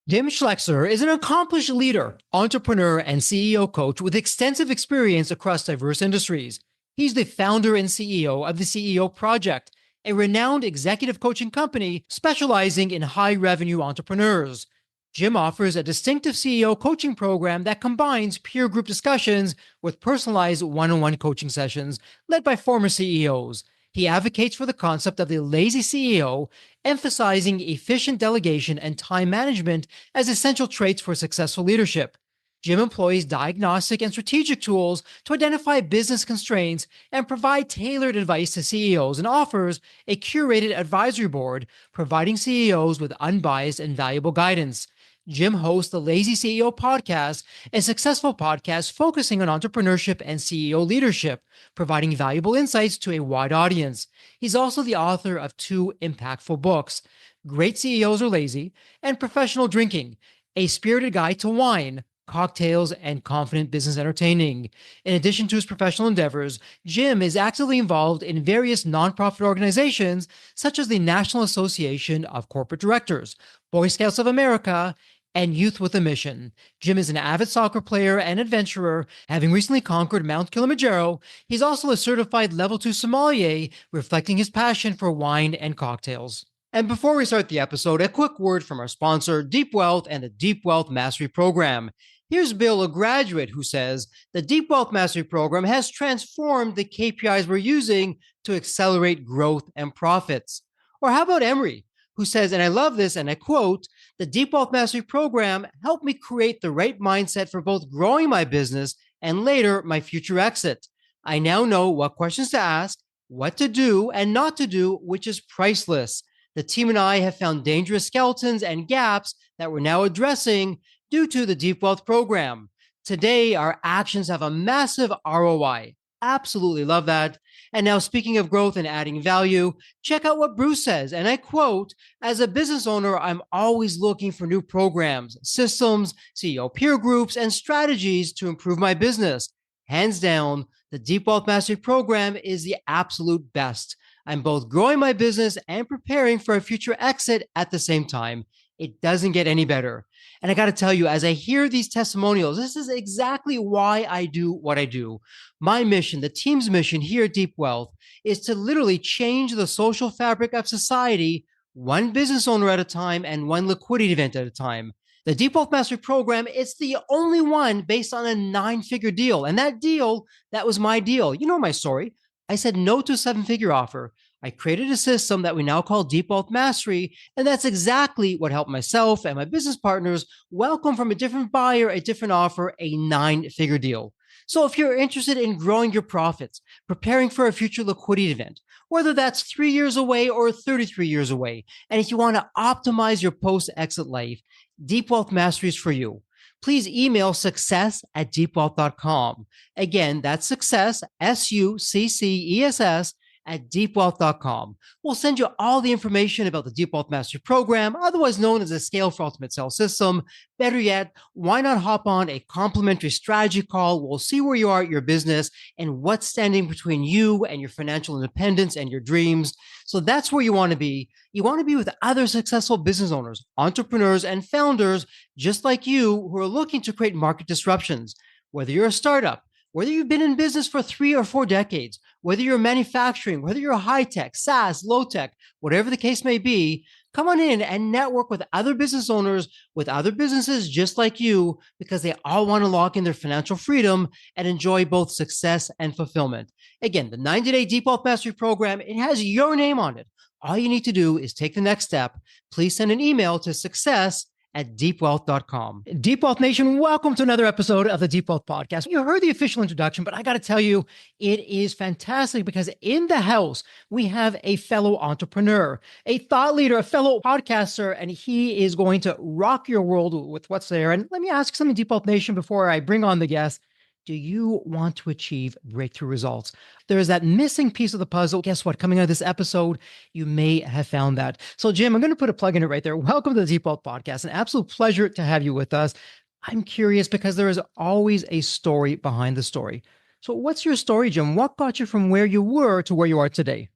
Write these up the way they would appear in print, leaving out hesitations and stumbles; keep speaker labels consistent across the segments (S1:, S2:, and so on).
S1: Jim Schleckser is an accomplished leader, entrepreneur, and CEO coach with extensive experience across diverse industries. He's the founder and CEO of the CEO Project, a renowned executive coaching company specializing in high revenue entrepreneurs. Jim offers a distinctive CEO coaching program that combines peer group discussions with personalized one on one coaching sessions led by former CEOs. He advocates for the concept of the lazy CEO, emphasizing efficient delegation and time management as essential traits for successful leadership. Jim employs diagnostic and strategic tools to identify business constraints and provide tailored advice to CEOs, and offers a curated advisory board, providing CEOs with unbiased and valuable guidance. Jim hosts the Lazy CEO podcast, a successful podcast focusing on entrepreneurship and CEO leadership, providing valuable insights to a wide audience. He's also the author of two impactful books, Great CEOs Are Lazy and Professional Drinking, a spirited guide to wine, cocktails, and confident business entertaining. In addition to his professional endeavors, Jim is actively involved in various nonprofit organizations such as the National Association of Corporate Directors, Boy Scouts of America, and Youth with a Mission. Jim is an avid soccer player and adventurer, having recently conquered Mount Kilimanjaro. He's also a certified level 2 sommelier, reflecting his passion for wine and cocktails. And before we start the episode, a quick word from our sponsor, Deep Wealth and the Deep Wealth Mastery Program. Here's Bill, a graduate, who says the Deep Wealth Mastery Program has transformed the KPIs we're using to accelerate growth and profits. Or how about Emery, who says, and I love this, and I quote, the Deep Wealth Mastery Program helped me create the right mindset for both growing my business and later my future exit. I now know what questions to ask, what to do and not to do, which is priceless. The team and I have found dangerous skeletons and gaps that we're now addressing due to the Deep Wealth Program. Today, our actions have a massive ROI. Absolutely love that. And now, speaking of growth and adding value, check out what Bruce says. And I quote, as a business owner, I'm always looking for new programs, systems, CEO peer groups, and strategies to improve my business. Hands down, the Deep Wealth Mastery Program is the absolute best. I'm both growing my business and preparing for a future exit at the same time. It doesn't get any better. And I got to tell you, as I hear these testimonials, this is exactly why I do what I do. My mission, the team's mission here at Deep Wealth, is to literally change the social fabric of society, one business owner at a time and one liquidity event at a time. The Deep Wealth Mastery Program is the only one based on a 9-figure deal. And that deal, that was my deal. You know my story. I said no to a 7-figure offer. I created a system that we now call Deep Wealth Mastery, and that's exactly what helped myself and my business partners welcome from a different buyer, a different offer, a 9-figure deal. So if you're interested in growing your profits, preparing for a future liquidity event, whether that's 3 years away or 33 years away, and if you want to optimize your post-exit life, Deep Wealth Mastery is for you. Please email success@deepwealth.com. Again, that's success, SUCCESS, at deepwealth.com. We'll send you all the information about the Deep Wealth Mastery Program, otherwise known as the Scale for Ultimate Sales System. Better yet, why not hop on a complimentary strategy call? We'll see where you are at your business and what's standing between you and your financial independence and your dreams. So that's where you want to be. You want to be with other successful business owners, entrepreneurs, and founders just like you who are looking to create market disruptions. Whether you're a startup, whether you've been in business for 3 or 4 decades, whether you're manufacturing, whether you're high tech, SaaS, low tech, whatever the case may be, come on in and network with other business owners, with other businesses just like you, because they all want to lock in their financial freedom and enjoy both success and fulfillment. Again, the 90-day Deep Wealth Mastery Program, it has your name on it. All you need to do is take the next step. Please send an email to success@deepwealth.com. Deep Wealth Nation, welcome to another episode of the Deep Wealth Podcast. You heard the official introduction, but I got to tell you, it is fantastic because in the house, we have a fellow entrepreneur, a thought leader, a fellow podcaster, and he is going to rock your world with what's there. And let me ask something, Deep Wealth Nation, before I bring on the guest. Do you want to achieve breakthrough results? There is that missing piece of the puzzle. Guess what? Coming out of this episode, you may have found that. So, Jim, I'm going to put a plug in it right there. Welcome to the Deep Wealth Podcast. An absolute pleasure to have you with us. I'm curious because there is always a story behind the story. So what's your story, Jim? What got you from where you were to where you are today?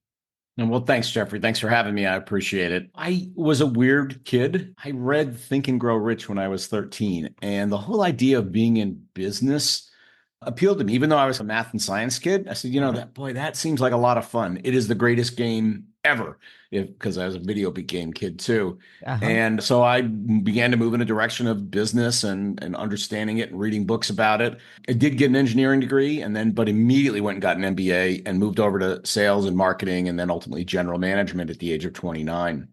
S2: And well, thanks, Jeffrey. Thanks for having me. I appreciate it. I was a weird kid. I read Think and Grow Rich when I was 13, and the whole idea of being in business appealed to me. Even though I was a math and science kid, I said, that seems like a lot of fun. It is the greatest game ever, because I was a video game kid too.
S1: Uh-huh.
S2: And so I began to move in a direction of business and understanding it and reading books about it. I did get an engineering degree but immediately went and got an MBA and moved over to sales and marketing and then ultimately general management at the age of 29.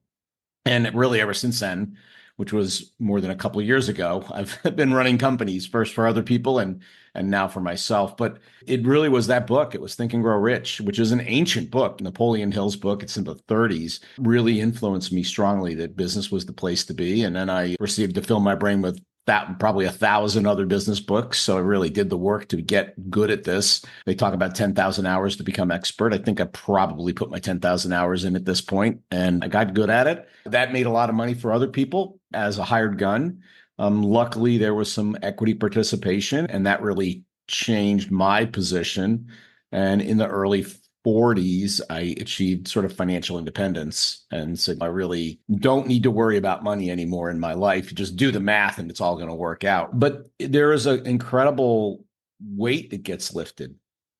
S2: And really, ever since then, which was more than a couple of years ago, I've been running companies first for other people and now for myself. But it really was that book. It was Think and Grow Rich, which is an ancient book, Napoleon Hill's book. It's in the 30s. Really influenced me strongly that business was the place to be. And then I received to fill my brain with that probably 1,000 other business books. So I really did the work to get good at this. They talk about 10,000 hours to become expert. I think I probably put my 10,000 hours in at this point, and I got good at it. That made a lot of money for other people as a hired gun. Luckily, there was some equity participation, and that really changed my position. And in the early 40s, I achieved sort of financial independence and said, I really don't need to worry about money anymore in my life. Just do the math and it's all going to work out. But there is an incredible weight that gets lifted.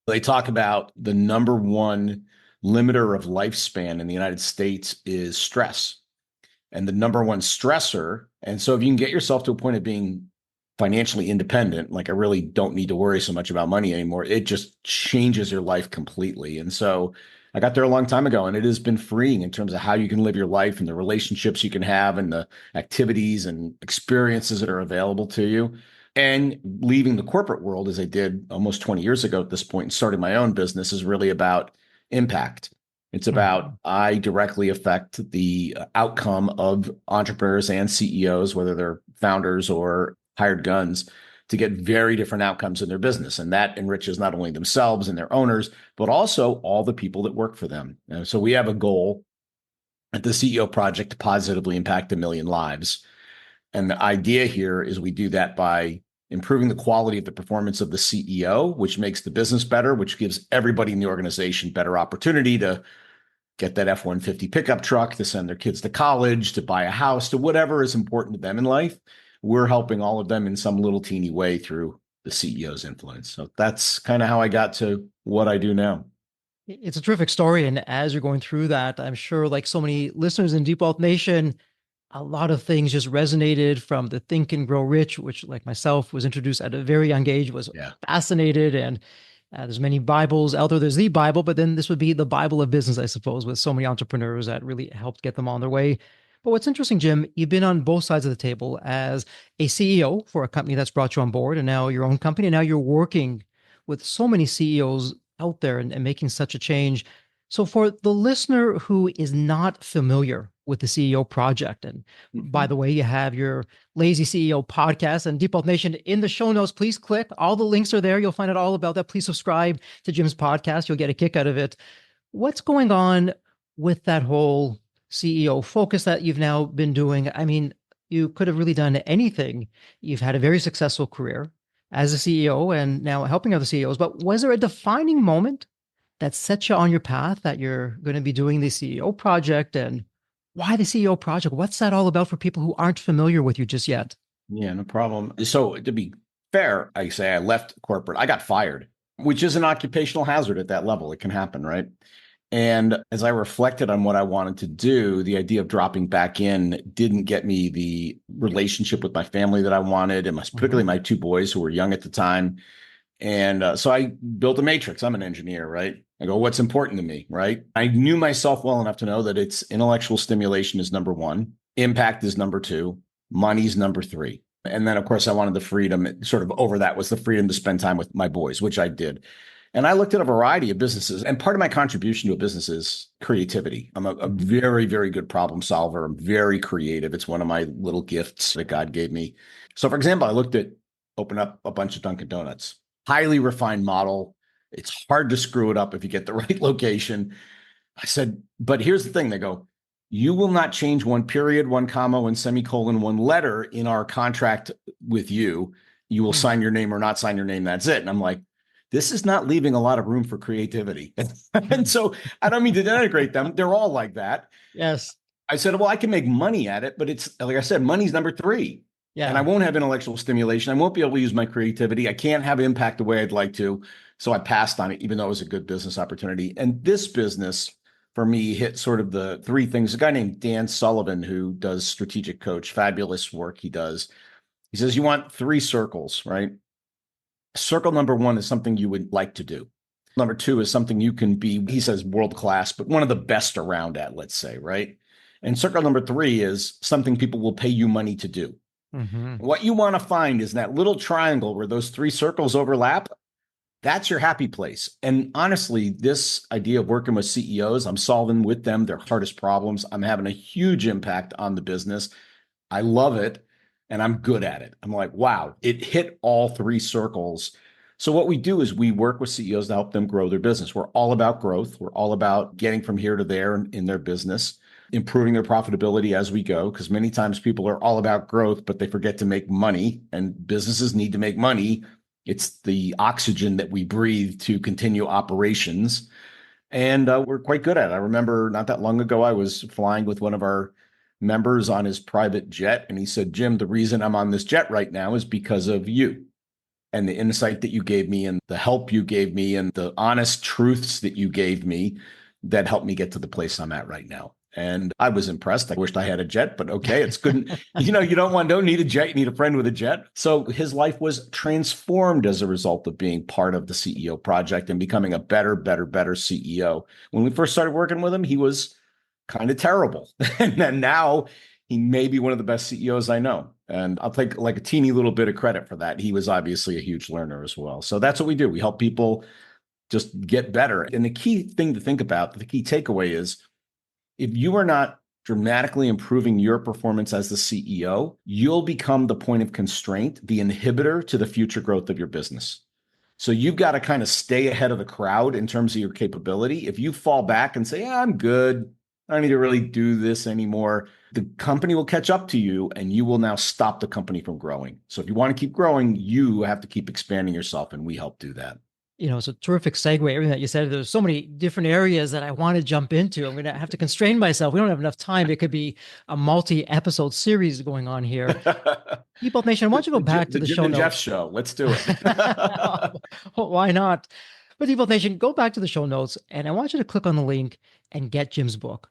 S2: They talk about the number one limiter of lifespan in the United States is stress and the number one stressor. And so if you can get yourself to a point of being financially independent, like I really don't need to worry so much about money anymore, it just changes your life completely. And so I got there a long time ago, and it has been freeing in terms of how you can live your life and the relationships you can have and the activities and experiences that are available to you. And leaving the corporate world, as I did almost 20 years ago at this point, and starting my own business, is really about impact. It's about
S1: Mhm.
S2: I directly affect the outcome of entrepreneurs and CEOs, whether they're founders or hired guns, to get very different outcomes in their business. And that enriches not only themselves and their owners, but also all the people that work for them. And so we have a goal at the CEO Project to positively impact 1 million lives. And the idea here is we do that by improving the quality of the performance of the CEO, which makes the business better, which gives everybody in the organization better opportunity to get that F-150 pickup truck, to send their kids to college, to buy a house, to whatever is important to them in life. We're helping all of them in some little teeny way through the CEO's influence. So that's kind of how I got to what I do now.
S1: It's a terrific story. And as you're going through that, I'm sure, like so many listeners in Deep Wealth Nation, a lot of things just resonated from the Think and Grow Rich, which, like myself, was introduced at a very young age, was
S2: Yeah.
S1: fascinated. And there's many Bibles out there. There's the Bible, but then this would be the Bible of business, I suppose, with so many entrepreneurs that really helped get them on their way. But what's interesting, Jim, you've been on both sides of the table as a CEO for a company that's brought you on board, and now your own company. And now you're working with so many CEOs out there and making such a change. So, for the listener who is not familiar with the CEO project, and by
S2: Mhm.
S1: the way, you have your Lazy CEO podcast and Deep Wealth Nation in the show notes. Please click. All the links are there. You'll find out all about that. Please subscribe to Jim's podcast. You'll get a kick out of it. What's going on with that whole CEO focus that you've now been doing? I mean, you could have really done anything. You've had a very successful career as a CEO and now helping other CEOs. But was there a defining moment that set you on your path that you're going to be doing the CEO project? And why the CEO project? What's that all about for people who aren't familiar with you just yet?
S2: Yeah, no problem. So to be fair, I say I left corporate. I got fired, which is an occupational hazard at that level. It can happen, right? And as I reflected on what I wanted to do, the idea of dropping back in didn't get me the relationship with my family that I wanted, and particularly
S1: Mhm.
S2: my two boys who were young at the time. And so I built a matrix. I'm an engineer, right? I go, what's important to me, right? I knew myself well enough to know that it's intellectual stimulation is number one, impact is number two, money's number three. And then, of course, I wanted the freedom, sort of over that was the freedom to spend time with my boys, which I did. And I looked at a variety of businesses. And part of my contribution to a business is creativity. I'm a very, very good problem solver. I'm very creative. It's one of my little gifts that God gave me. So, for example, I looked at open up a bunch of Dunkin' Donuts, highly refined model. It's hard to screw it up if you get the right location. I said, but here's the thing. They go, you will not change one period, one comma, one semicolon, one letter in our contract with you. You will
S1: Hmm.
S2: sign your name or not sign your name. That's it. And I'm like, this is not leaving a lot of room for creativity. And so I don't mean to denigrate them. They're all like that.
S1: Yes.
S2: I said, well, I can make money at it, but it's like I said, money's number three. And I
S1: Yeah.
S2: won't have intellectual stimulation. I won't be able to use my creativity. I can't have impact the way I'd like to. So I passed on it, even though it was a good business opportunity. And this business for me hit sort of the three things. A guy named Dan Sullivan, who does strategic coach, fabulous work he does. He says, you want three circles, right? Circle number one is something you would like to do. Number two is something you can be, he says, world class, but one of the best around at, let's say, right? And circle number three is something people will pay you money to do.
S1: Hmm.
S2: What you want to find is that little triangle where those three circles overlap. That's your happy place. And honestly, this idea of working with CEOs, I'm solving with them their hardest problems. I'm having a huge impact on the business. I love it and I'm good at it. I'm like, wow, it hit all three circles. So what we do is we work with CEOs to help them grow their business. We're all about growth. We're all about getting from here to there in their business, improving their profitability as we go, because many times people are all about growth, but they forget to make money, and businesses need to make money. It's the oxygen that we breathe to continue operations. And we're quite good at it. I remember not that long ago, I was flying with one of our members on his private jet. And he said, Jim, the reason I'm on this jet right now is because of you and the insight that you gave me and the help you gave me and the honest truths that you gave me that helped me get to the place I'm at right now. And I was impressed. I wished I had a jet, but okay, it's good. You know, you don't need a jet. You need a friend with a jet. So his life was transformed as a result of being part of the CEO project and becoming a better CEO. When we first started working with him, he was kind of terrible. And then now he may be one of the best CEOs I know. And I'll take like a teeny little bit of credit for that. He was obviously a huge learner as well. So that's what we do. We help people just get better. And the key thing to think about, the key takeaway is if you are not dramatically improving your performance as the CEO, you'll become the point of constraint, the inhibitor to the future growth of your business. So you've got to kind of stay ahead of the crowd in terms of your capability. If you fall back and say, yeah, I'm good, I don't need to really do this anymore, the company will catch up to you and you will now stop the company from growing. So if you want to keep growing, you have to keep expanding yourself, and we help do that.
S1: It's a terrific segue. Everything that you said, there's so many different areas that I want to jump into. I'm going to have to constrain myself. We don't have enough time. It could be a multi-episode series going on here. People Nation, I want you to go back to the
S2: Jim
S1: show
S2: and Jeff
S1: notes.
S2: show. Let's do it.
S1: Why not? But People Nation, go back to the show notes and I want you to click on the link and get Jim's book.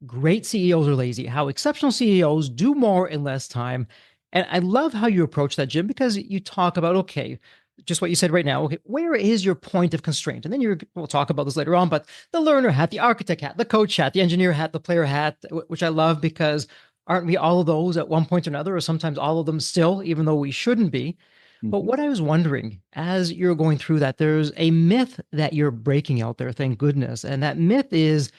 S1: Great CEOs are lazy, how exceptional CEOs do more in less time. And I love how you approach that, Jim, because you talk about, okay, just what you said right now. Okay, where is your point of constraint? And then we'll talk about this later on, but the learner hat, the architect hat, the coach hat, the engineer hat, the player hat, which I love because aren't we all of those at one point or another, or sometimes all of them still, even though we shouldn't be? But
S2: Mhm.
S1: what I was wondering as you're going through that, there's a myth that you're breaking out there, thank goodness. And that myth is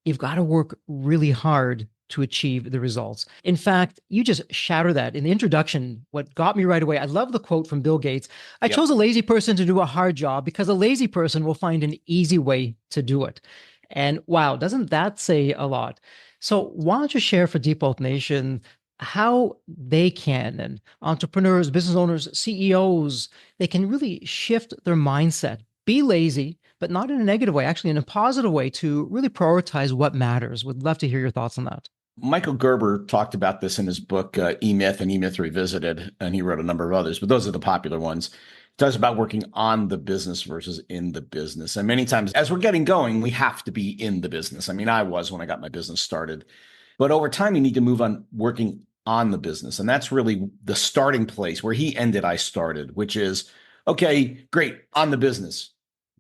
S1: you've got to work really hard to achieve the results. In fact, you just shatter that in the introduction. What got me right away, I love the quote from Bill Gates. I
S2: Yep.
S1: chose a lazy person to do a hard job because a lazy person will find an easy way to do it. And wow, doesn't that say a lot? So why don't you share for Deep Wealth Nation how they can, and entrepreneurs, business owners, CEOs, they can really shift their mindset, be lazy, but not in a negative way, actually in a positive way to really prioritize what matters. Would love to hear your thoughts on that.
S2: Michael Gerber talked about this in his book, E-Myth and E-Myth Revisited, and he wrote a number of others, but those are the popular ones. He talks about working on the business versus in the business. And many times as we're getting going, we have to be in the business. I mean, I was when I got my business started. But over time, you need to move on working on the business. And that's really the starting place. Where he ended, I started, which is, okay, great, on the business.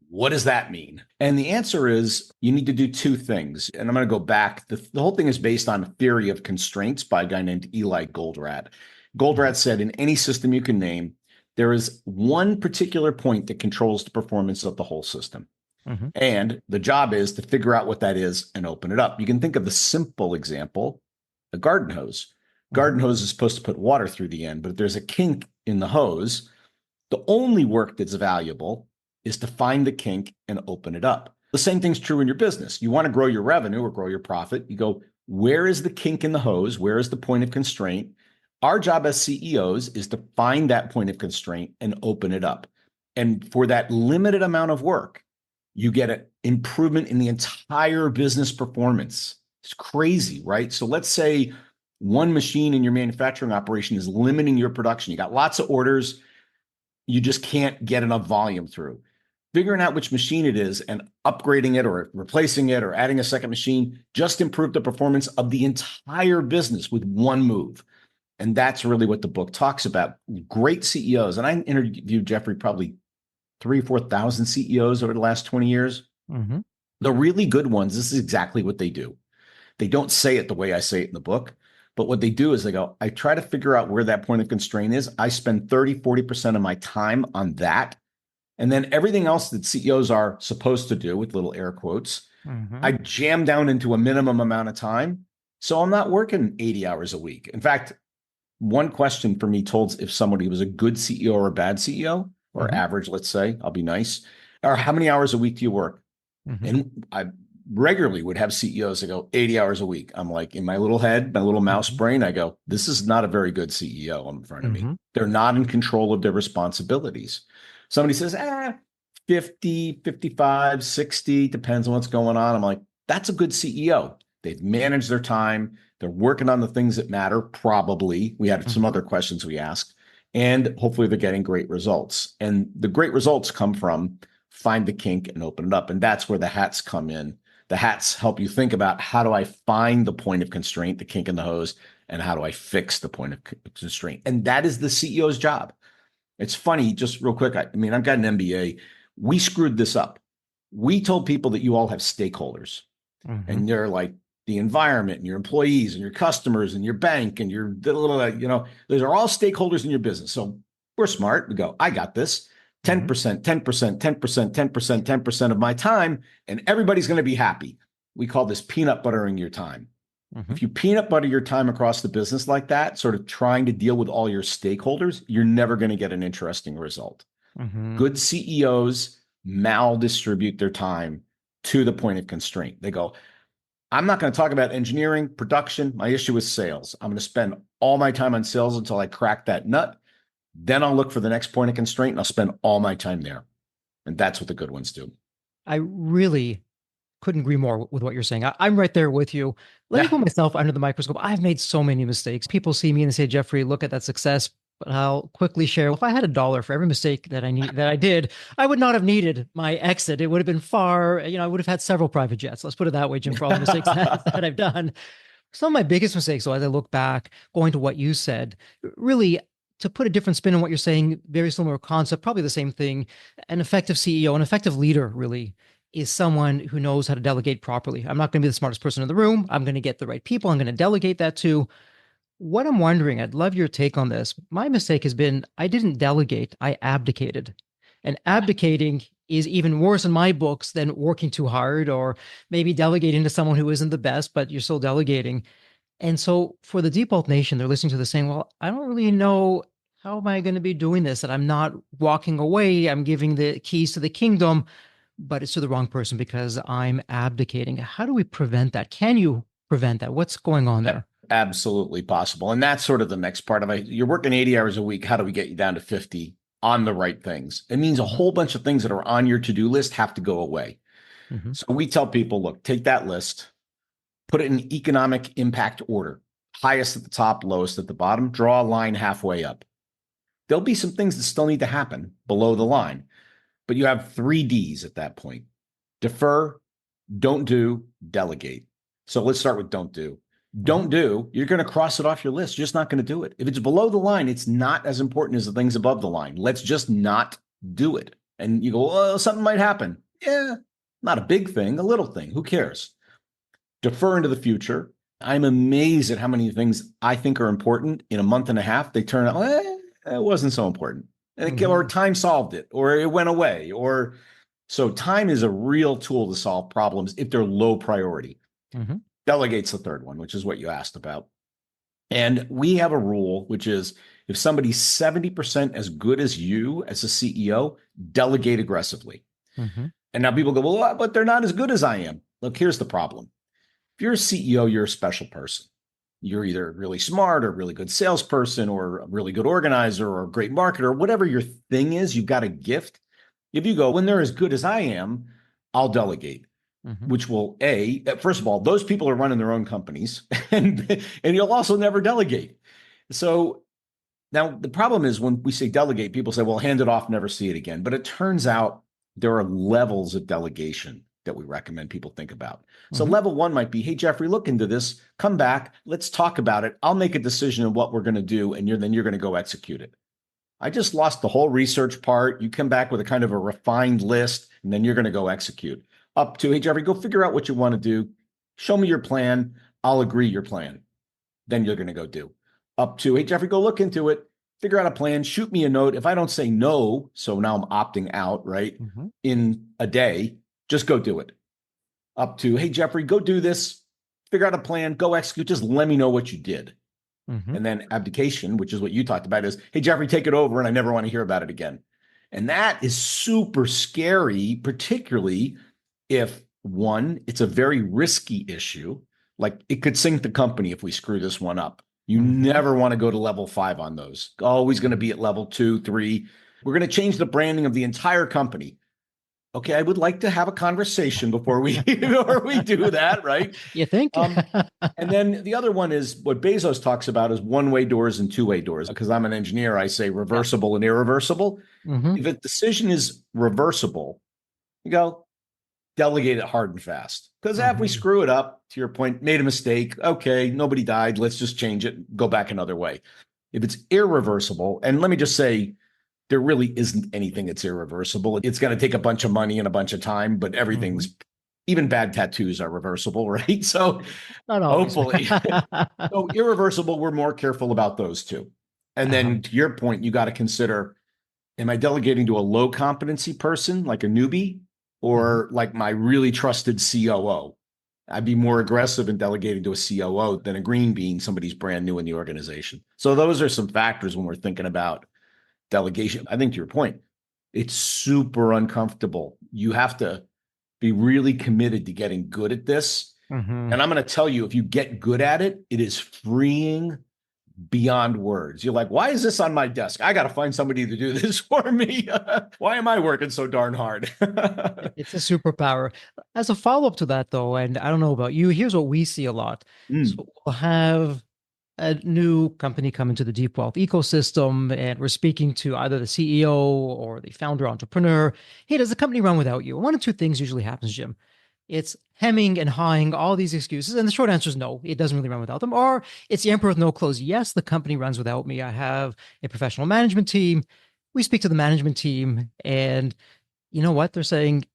S2: What does that mean? And the answer is you need to do two things. And I'm going to go back. The whole thing is based on a theory of constraints by a guy named Eli Goldratt. Goldratt said in any system you can name, there is one particular point that controls the performance of the whole system.
S1: Mm-hmm.
S2: And the job is to figure out what that is and open it up. You can think of the simple example, a garden hose.
S1: Mm-hmm.
S2: Garden hose is supposed to put water through the end, but if there's a kink in the hose, the only work that's valuable is to find the kink and open it up. The same thing's true in your business. You want to grow your revenue or grow your profit. You go, where is the kink in the hose? Where is the point of constraint? Our job as CEOs is to find that point of constraint and open it up. And for that limited amount of work, you get an improvement in the entire business performance. It's crazy, right? So let's say one machine in your manufacturing operation is limiting your production. You got lots of orders. You just can't get enough volume through. Figuring out which machine it is and upgrading it or replacing it or adding a second machine just improved the performance of the entire business with one move. And that's really what the book talks about. Great CEOs. And I interviewed Jeffrey probably 3,000 or 4,000 CEOs over the last 20 years.
S1: Mm-hmm.
S2: The really good ones, this is exactly what they do. They don't say it the way I say it in the book, but what they do is they go, I try to figure out where that point of constraint is. I spend 30-40% of my time on that. And then everything else that CEOs are supposed to do, with little air quotes,
S1: Mm-hmm.
S2: I jam down into a minimum amount of time. So I'm not working 80 hours a week. In fact, one question for me told if somebody was a good CEO or a bad CEO, or
S1: Mm-hmm.
S2: average, let's say, I'll be nice, or how many hours a week do you work?
S1: Mm-hmm.
S2: And I regularly would have CEOs that go 80 hours a week. I'm like, in my little head, my little mouse
S1: Mm-hmm.
S2: brain, I go, this is not a very good CEO in front of me.
S1: Mm-hmm.
S2: They're not in control of their responsibilities. Somebody says, 50, 55, 60, depends on what's going on. I'm like, that's a good CEO. They've managed their time. They're working on the things that matter, probably. We had some
S1: Mm-hmm.
S2: other questions we asked, and hopefully they're getting great results. And the great results come from find the kink and open it up. And that's where the hats come in. The hats help you think about, how do I find the point of constraint, the kink in the hose, and how do I fix the point of constraint? And that is the CEO's job. It's funny, just real quick. I mean, I've got an MBA. We screwed this up. We told people that you all have stakeholders,
S1: Mm-hmm.
S2: and they're like the environment and your employees and your customers and your bank and your little, those are all stakeholders in your business. So we're smart. We go, I got this. 10%, 10%, 10%, 10%, 10% of my time, and everybody's going to be happy. We call this peanut buttering your time.
S1: Mm-hmm.
S2: If you peanut butter your time across the business like that, sort of trying to deal with all your stakeholders, you're never going to get an interesting result.
S1: Mm-hmm.
S2: Good CEOs maldistribute their time to the point of constraint. They go, I'm not going to talk about engineering, production. My issue is sales. I'm going to spend all my time on sales until I crack that nut. Then I'll look for the next point of constraint and I'll spend all my time there. And that's what the good ones do.
S1: I really couldn't agree more with what you're saying. I'm right there with you. Let me
S2: Yeah.
S1: put myself under the microscope. I've made so many mistakes. People see me and say, Jeffrey, look at that success. But I'll quickly share. If I had $1 for every mistake that I did, I would not have needed my exit. It would have been far, I would have had several private jets. Let's put it that way, Jim, for all the mistakes that I've done. Some of my biggest mistakes, though, as I look back, going to what you said, really to put a different spin on what you're saying, very similar concept, probably the same thing. An effective CEO, an effective leader, really is someone who knows how to delegate properly. I'm not going to be the smartest person in the room. I'm going to get the right people. I'm going to delegate that to. What I'm wondering, I'd love your take on this. My mistake has been I didn't delegate, I abdicated. And abdicating is even worse in my books than working too hard or maybe delegating to someone who isn't the best, but you're still delegating. And so for the default nation, they're listening to this saying, well, I don't really know how am I going to be doing this? That I'm not walking away. I'm giving the keys to the kingdom, but it's to the wrong person because I'm abdicating. How do we prevent that? Can you prevent that? What's going on there?
S2: Absolutely possible. And that's sort of the next part of it. You're working 80 hours a week. How do we get you down to 50 on the right things? It means a
S1: Mm-hmm.
S2: whole bunch of things that are on your to-do list have to go away.
S1: Mm-hmm.
S2: So we tell people, look, take that list, put it in economic impact order, highest at the top, lowest at the bottom, draw a line halfway up. There'll be some things that still need to happen below the line, but you have 3 Ds at that point: defer, don't do, delegate. So let's start with don't do.
S1: Mm-hmm.
S2: Don't do, you're going to cross it off your list. You're just not going to do it. If it's below the line, it's not as important as the things above the line. Let's just not do it. And you go, well, something might happen. Yeah, not a big thing, a little thing. Who cares? Defer into the future. I'm amazed at how many things I think are important in a month and a half. They turn out, it wasn't so important. Or
S1: Mm-hmm.
S2: time solved it, or it went away. Or so time is a real tool to solve problems if they're low priority.
S1: Mm-hmm.
S2: Delegate's the third one, which is what you asked about. And we have a rule, which is if somebody's 70% as good as you as a CEO, delegate aggressively.
S1: Mm-hmm.
S2: And now people go, well, but they're not as good as I am. Look, here's the problem. If you're a CEO, you're a special person. You're either really smart or a really good salesperson or a really good organizer or a great marketer, whatever your thing is, you've got a gift. If you go, when they're as good as I am, I'll delegate,
S1: Hmm.
S2: which will first of all, those people are running their own companies and you'll also never delegate. So now the problem is when we say delegate, people say, well, hand it off, never see it again. But it turns out there are levels of delegation that we recommend people think about. So
S1: Hmm.
S2: level one might be, hey, Jeffrey, look into this, come back, let's talk about it. I'll make a decision on what we're going to do, and then you're going to go execute it. I just lost the whole research part. You come back with a kind of a refined list, and then you're going to go execute. Up to, hey, Jeffrey, go figure out what you want to do. Show me your plan. I'll agree your plan. Then you're going to go do. Up to, hey, Jeffrey, go look into it. Figure out a plan. Shoot me a note. If I don't say no, so now I'm opting out, right?
S1: Hmm.
S2: In a day, just go do it. Up to, hey, Jeffrey, go do this. Figure out a plan. Go execute. Just let me know what you did.
S1: Hmm.
S2: And then abdication, which is what you talked about, is, hey, Jeffrey, take it over and I never want to hear about it again. And that is super scary, particularly if one, it's a very risky issue. Like it could sink the company if we screw this one up. You
S1: Hmm.
S2: never want to go to level 5 on those. Always going to be at level 2, 3. We're going to change the branding of the entire company. Okay, I would like to have a conversation before we before we do that, right?
S1: You think?
S2: And then the other one is what Bezos talks about is one-way doors and two-way doors. Because I'm an engineer, I say
S1: Yeah.
S2: reversible and irreversible.
S1: Hmm.
S2: If a decision is reversible, you go delegate it hard and fast. Because if we
S1: Hmm.
S2: screw it up, to your point, made a mistake, okay, nobody died, let's just change it, go back another way. If it's irreversible, and let me just say, there really isn't anything that's irreversible. It's going to take a bunch of money and a bunch of time, but
S1: Hmm.
S2: everything's, even bad tattoos are reversible, right? So
S1: Not always.
S2: hopefully. So irreversible, we're more careful about those two. And
S1: Uh-huh.
S2: then to your point, you got to consider, am I delegating to a low competency person like a newbie
S1: Hmm.
S2: or like my really trusted COO? I'd be more aggressive in delegating to a COO than a green bean, somebody's brand new in the organization. So those are some factors when we're thinking about delegation. I think to your point, it's super uncomfortable. You have to be really committed to getting good at this.
S1: Hmm.
S2: And I'm going to tell you, if you get good at it, it is freeing beyond words. You're like, why is this on my desk? I got to find somebody to do this for me. Why am I working so darn hard?
S1: It's a superpower. As a follow-up to that, though, and I don't know about you, here's what we see a lot.
S2: Mm,
S1: So we'll have a new company come into the deep wealth ecosystem, and we're speaking to either the CEO or the founder entrepreneur. Hey, does the company run without you? One of two things usually happens, Jim. It's hemming and hawing all these excuses. And the short answer is no, it doesn't really run without them. Or it's the emperor with no clothes. Yes, the company runs without me. I have a professional management team. We speak to the management team, and you know what? They're saying,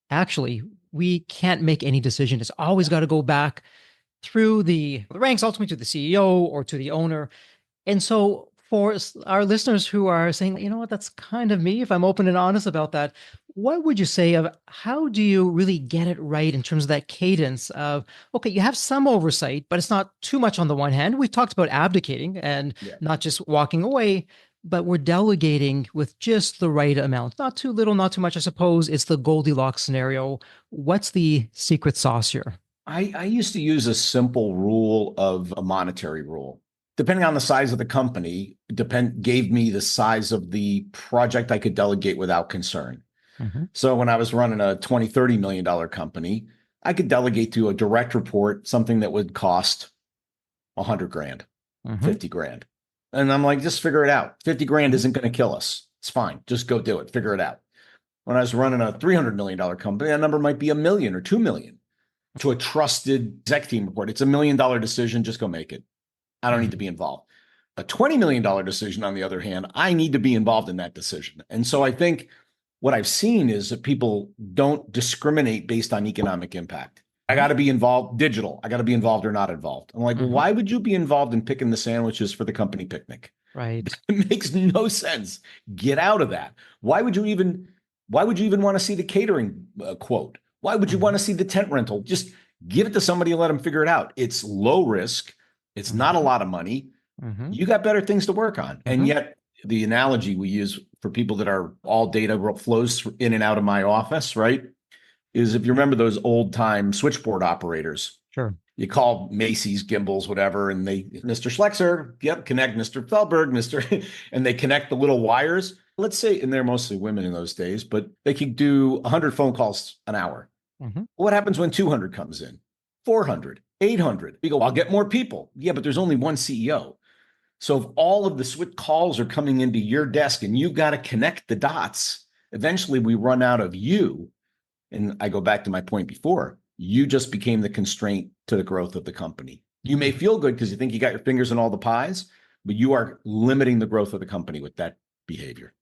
S1: actually, we can't make any decision. It's always got to go back through the ranks, ultimately to the CEO or to the owner. And so, for our listeners who are saying, you know what, that's kind of me, if I'm open and honest about that, what would you say of how do you really get it right in terms of that cadence of, okay, you have some oversight, but it's not too much on the one hand. We've talked about abdicating and
S2: yeah.
S1: not just walking away, but we're delegating with just the right amount, not too little, not too much. I suppose it's the Goldilocks scenario. What's the secret sauce here?
S2: I used to use a simple rule of a monetary rule. Depending on the size of the company, gave me the size of the project I could delegate without concern.
S1: Hmm.
S2: So when I was running a 20, $30 million company, I could delegate to a direct report something that would cost 100 grand,
S1: Hmm.
S2: 50 grand. And I'm like, just figure it out. 50 grand
S1: Hmm.
S2: isn't going to kill us. It's fine. Just go do it. Figure it out. When I was running a $300 million company, that number might be a million or 2 million to a trusted exec team report. It's $1 million decision. Just go make it. I don't need to
S1: Hmm.
S2: be involved. A $20 million decision, on the other hand, I need to be involved in that decision. And so I think what I've seen is that people don't discriminate based on economic impact. I got to be involved digital. I got to be involved or not involved. I'm like, well,
S1: Hmm.
S2: why would you be involved in picking the sandwiches for the company picnic?
S1: Right.
S2: It makes no sense. Get out of that. Why would you even why would you even want to see the catering quote? Why would you want
S1: Hmm.
S2: to see the tent rental? Just give it to somebody and let them figure it out. It's low risk. It's not a
S1: Hmm.
S2: lot of money.
S1: Hmm.
S2: You got better things to work on. And
S1: Hmm.
S2: yet the analogy we use for people that are all data flows in and out of my office, right? Is if you remember those old time switchboard operators,
S1: Sure.
S2: You call Macy's, Gimbals, whatever, and they, Mr. Schleckser, yep, connect Mr. Feldberg, Mr. and they connect the little wires. Let's say, and they're mostly women in those days, but they could do 100 phone calls an hour.
S1: Mm-hmm.
S2: What happens when 200 comes in? 400, 800. You go, I'll get more people. Yeah, but there's only one CEO. So if all of the switch calls are coming into your desk and you've got to connect the dots, eventually we run out of you. And I go back to my point before, you just became the constraint to the growth of the company. You may feel good because you think you got your fingers in all the pies, but you are limiting the growth of the company with that behavior.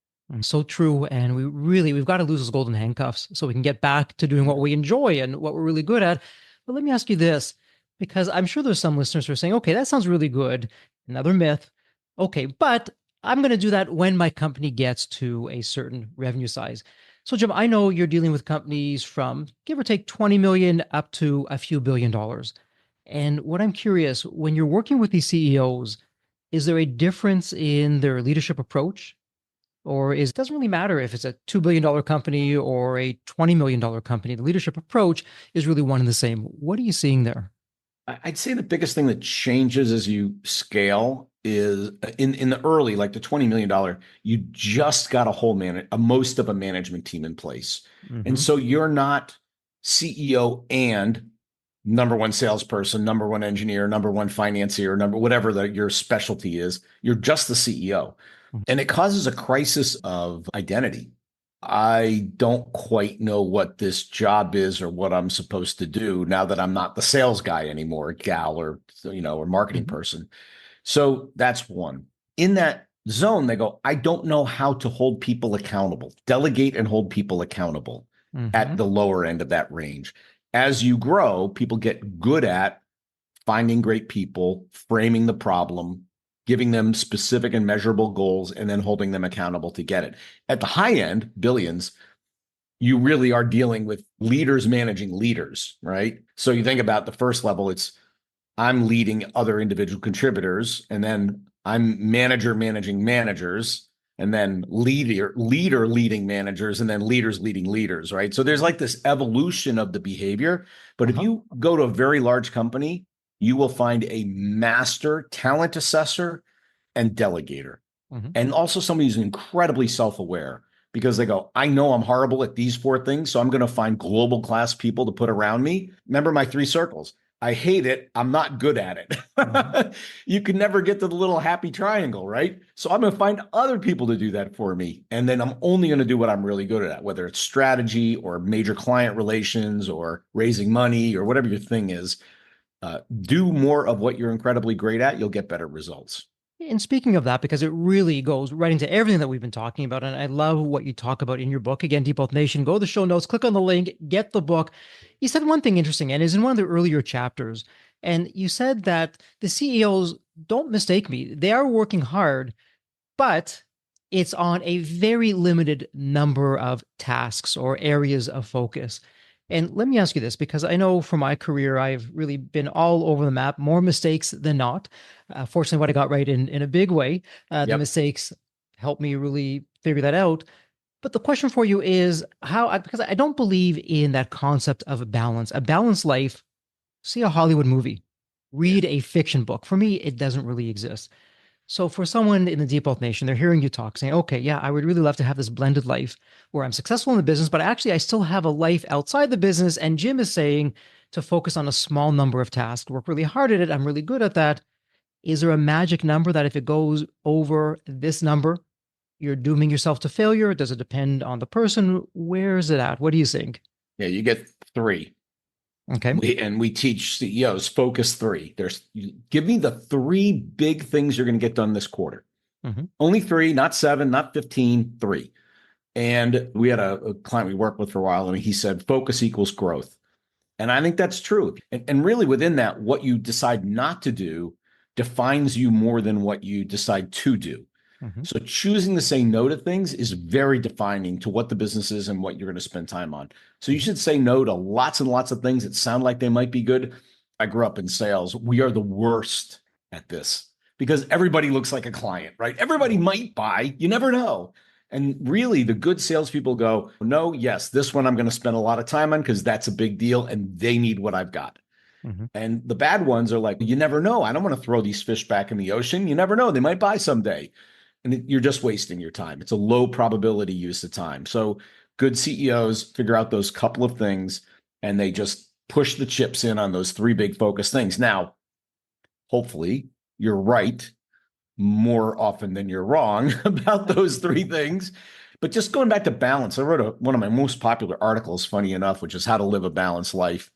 S1: So true. And we've got to lose those golden handcuffs so we can get back to doing what we enjoy and what we're really good at. But let me ask you this, because I'm sure there's some listeners who are saying, okay, that sounds really good. Another myth. Okay, but I'm going to do that when my company gets to a certain revenue size. So, Jim, I know you're dealing with companies from give or take 20 million up to a few billion dollars. And what I'm curious, when you're working with these CEOs, is there a difference in their leadership approach? Or is it doesn't really matter if it's a $2 billion company or a $20 million company. The leadership approach is really one and the same. What are you seeing there?
S2: I'd say the biggest thing that changes as you scale is in the early, like the $20 million, you just got a most of a management team in place. And
S1: Hmm.
S2: so you're not CEO and number one salesperson, number one engineer, number one financier, number whatever your specialty is. You're just the CEO. And it causes a crisis of identity. I don't quite know what this job is or what I'm supposed to do now that I'm not the sales guy anymore, gal or marketing
S1: Hmm.
S2: person. So that's one. In that zone, they go, I don't know how to hold people accountable, delegate and hold people accountable at
S1: Hmm.
S2: the lower end of that range. As you grow, people get good at finding great people, framing the problem, giving them specific and measurable goals, and then holding them accountable to get it. At the high end, billions, you really are dealing with leaders managing leaders, right? So you think about the first level, it's I'm leading other individual contributors, and then I'm manager managing managers, and then leader leading managers, and then leaders leading leaders, right? So there's like this evolution of the behavior. But if
S1: Uh-huh.
S2: you go to a very large company, you will find a master talent assessor and delegator,
S1: Hmm.
S2: and also somebody who's incredibly self-aware because they go, I know I'm horrible at these four things, so I'm going to find global class people to put around me. Remember my three circles. I hate it. I'm not good at
S1: Hmm.
S2: it. You can never get to the little happy triangle, right? So I'm going to find other people to do that for me. And then I'm only going to do what I'm really good at, whether it's strategy or major client relations or raising money or whatever your thing is. Do more of what you're incredibly great at. You'll get better results.
S1: And speaking of that, because it really goes right into everything that we've been talking about, and I love what you talk about in your book. Again, Deep Wealth Nation, go to the show notes, click on the link, get the book. You said one thing interesting, and is in one of the earlier chapters. And you said that the CEOs, don't mistake me, they are working hard, but it's on a very limited number of tasks or areas of focus. And let me ask you this, because I know from my career, I've really been all over the map, more mistakes than not. Fortunately, what I got right in a big way, the
S2: Yep.
S1: mistakes helped me really figure that out. But the question for you is because I don't believe in that concept of a balance. A balanced life, see a Hollywood movie,
S2: Yeah.
S1: read a fiction book. For me, it doesn't really exist. So for someone in the Deep Wealth Nation, they're hearing you talk, saying, "Okay, yeah, I would really love to have this blended life where I'm successful in the business, but actually I still have a life outside the business." And Jim is saying to focus on a small number of tasks, work really hard at it. I'm really good at that. Is there a magic number that if it goes over this number, you're dooming yourself to failure? Does it depend on the person? Where is it at? What do you think?
S2: Yeah. You get three.
S1: Okay.
S2: We teach CEOs focus three. Give me the three big things you're going to get done this quarter.
S1: Hmm.
S2: Only three, not seven, not 15, three. And we had a client we worked with for a while, and he said focus equals growth. And I think that's true. And really within that, what you decide not to do defines you more than what you decide to do.
S1: Hmm.
S2: So choosing to say no to things is very defining to what the business is and what you're going to spend time on. So you
S1: Hmm.
S2: should say no to lots and lots of things that sound like they might be good. I grew up in sales. We are the worst at this because everybody looks like a client, right? Everybody might buy. You never know. And really, the good salespeople go, no, yes, this one I'm going to spend a lot of time on because that's a big deal and they need what I've got.
S1: Hmm.
S2: And the bad ones are like, you never know. I don't want to throw these fish back in the ocean. You never know. They might buy someday. And you're just wasting your time. It's a low probability use of time. So good CEOs figure out those couple of things and they just push the chips in on those three big focus things. Now, hopefully, you're right more often than you're wrong about those three things. But just going back to balance, I wrote one of my most popular articles, funny enough, which is How to Live a Balanced Life.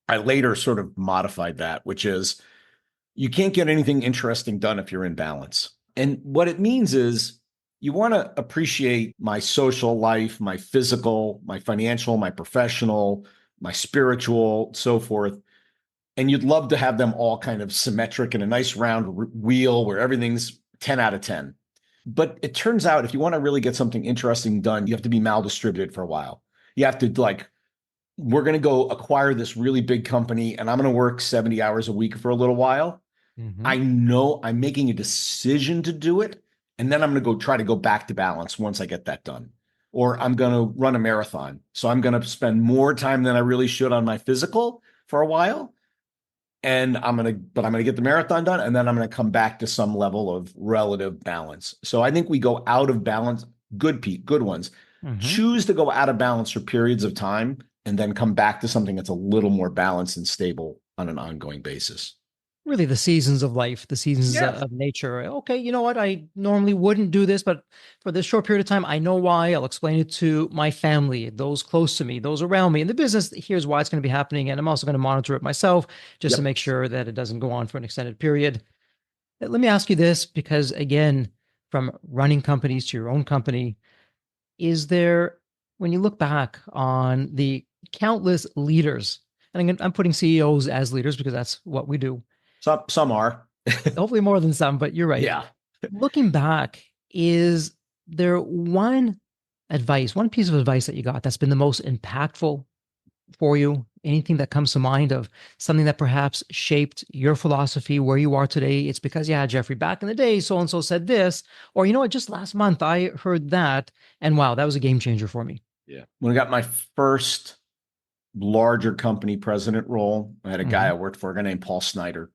S2: I later sort of modified that, which is you can't get anything interesting done if you're in balance. And what it means is you want to appreciate my social life, my physical, my financial, my professional, my spiritual, so forth. And you'd love to have them all kind of symmetric in a nice round wheel where everything's 10 out of 10. But it turns out if you want to really get something interesting done, you have to be maldistributed for a while. You have to like, we're going to go acquire this really big company and I'm going to work 70 hours a week for a little while.
S1: Hmm.
S2: I know I'm making a decision to do it. And then I'm going to go try to go back to balance once I get that done. Or I'm going to run a marathon. So I'm going to spend more time than I really should on my physical for a while. And I'm going to get the marathon done. And then I'm going to come back to some level of relative balance. So I think we go out of balance, good ones,
S1: Hmm.
S2: choose to go out of balance for periods of time and then come back to something that's a little more balanced and stable on an ongoing basis.
S1: Really, the seasons of life, the seasons
S2: Yeah.
S1: of nature. Okay, you know what? I normally wouldn't do this, but for this short period of time, I know why. I'll explain it to my family, those close to me, those around me. In the business, here's why it's going to be happening. And I'm also going to monitor it myself just to
S2: Yep.
S1: make sure that it doesn't go on for an extended period. Let me ask you this, because again, from running companies to your own company, is there, when you look back on the countless leaders, and I'm putting CEOs as leaders because that's what we do,
S2: Some are.
S1: hopefully more than some, but you're right.
S2: Yeah.
S1: Looking back, is there one piece of advice that you got that's been the most impactful for you? Anything that comes to mind of something that perhaps shaped your philosophy where you are today? It's because, yeah, Jeffrey, back in the day, so and so said this, or you know what, just last month I heard that, and wow, that was a game changer for me.
S2: Yeah. When I got my first larger company president role, I had a guy
S1: Mm-hmm.
S2: I worked for, a guy named Paul Snyder.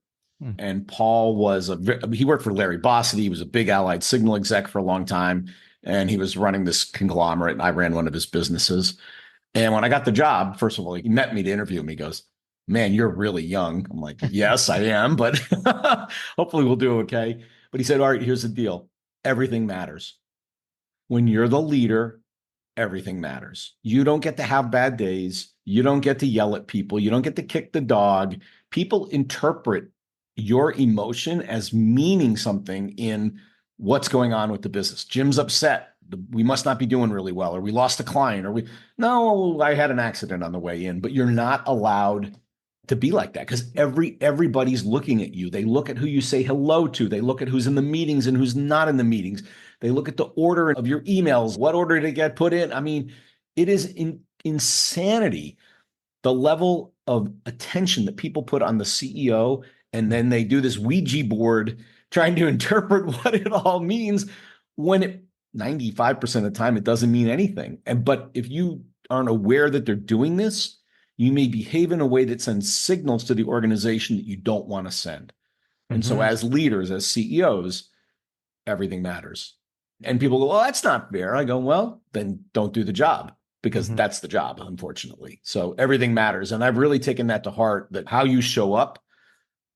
S2: And Paul was he worked for Larry Bossidy. He was a big Allied Signal exec for a long time. And he was running this conglomerate. And I ran one of his businesses. And when I got the job, first of all, he met me to interview me. He goes, "Man, you're really young." I'm like, "Yes, I am, but hopefully we'll do okay." But he said, "All right, here's the deal. Everything matters. When you're the leader, everything matters. You don't get to have bad days. You don't get to yell at people. You don't get to kick the dog. People interpret your emotion as meaning something in what's going on with the business. Jim's upset. We must not be doing really well, or we lost a client, or no, I had an accident on the way in, but you're not allowed to be like that because everybody's looking at you. They look at who you say hello to. They look at who's in the meetings and who's not in the meetings. They look at the order of your emails. What order did it get put in? I mean, it is insanity the level of attention that people put on the CEO, and then they do this Ouija board trying to interpret what it all means when 95% of the time it doesn't mean anything. But if you aren't aware that they're doing this, you may behave in a way that sends signals to the organization that you don't want to send. And so
S1: Mm-hmm.
S2: as leaders, as CEOs, everything matters. And people go, "Well, that's not fair." I go, "Well, then don't do the job because
S1: Mm-hmm.
S2: that's the job, unfortunately." So everything matters. And I've really taken that to heart that how you show up,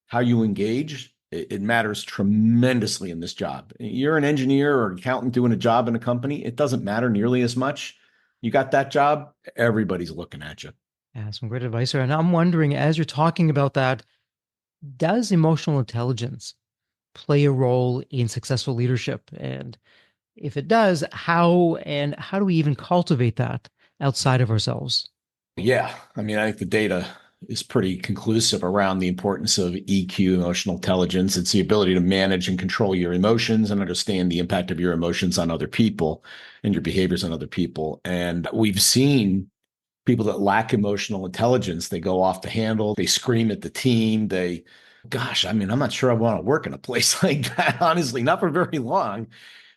S2: how you engage, it matters tremendously in this job. You're an engineer or accountant doing a job in a company, it doesn't matter nearly as much. You got that job, everybody's looking at you.
S1: Yeah, some great advice there. And I'm wondering, as you're talking about that, does emotional intelligence play a role in successful leadership? And if it does, how do we even cultivate that outside of ourselves?
S2: Yeah. I mean, I think the data is pretty conclusive around the importance of EQ, emotional intelligence. It's the ability to manage and control your emotions and understand the impact of your emotions on other people and your behaviors on other people. And we've seen people that lack emotional intelligence, they go off the handle, they scream at the team. Gosh, I mean, I'm not sure I want to work in a place like that, honestly, not for very long.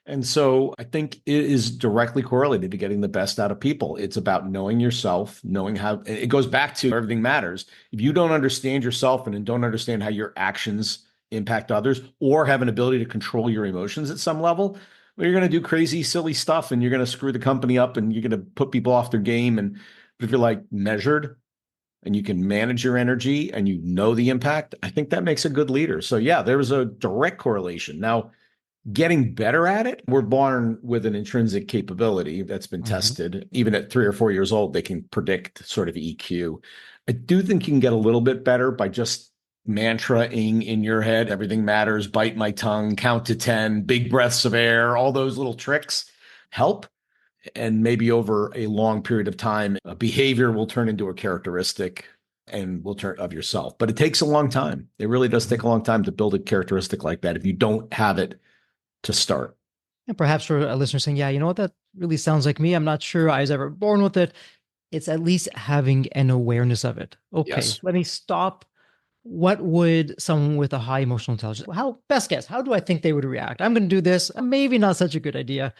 S2: And so I think it is directly correlated to getting the best out of people. It's about knowing yourself, knowing how it goes back to everything matters. If you don't understand yourself and don't understand how your actions impact others or have an ability to control your emotions at some level, well, you're going to do crazy, silly stuff and you're going to screw the company up and you're going to put people off their game. And if you're like measured and you can manage your energy and you know the impact, I think that makes a good leader. So yeah, there was a direct correlation. Now, getting better at it, we're born with an intrinsic capability that's been
S1: Mm-hmm.
S2: tested. Even at 3 or 4 years old, they can predict sort of EQ. I do think you can get a little bit better by just mantraing in your head, everything matters, bite my tongue, count to 10, big breaths of air, all those little tricks help. And maybe over a long period of time, a behavior will turn into a characteristic and will turn of yourself. But it takes a long time. It really does take a long time to build a characteristic like that if you don't have it to start.
S1: And perhaps for a listener saying, yeah, you know what, that really sounds like me. I'm not sure I was ever born with it. It's at least having an awareness of it. Okay,
S2: Yes.
S1: let me stop. What would someone with a high emotional intelligence, how, best guess, how do I think they would react? I'm going to do this. Maybe not such a good idea.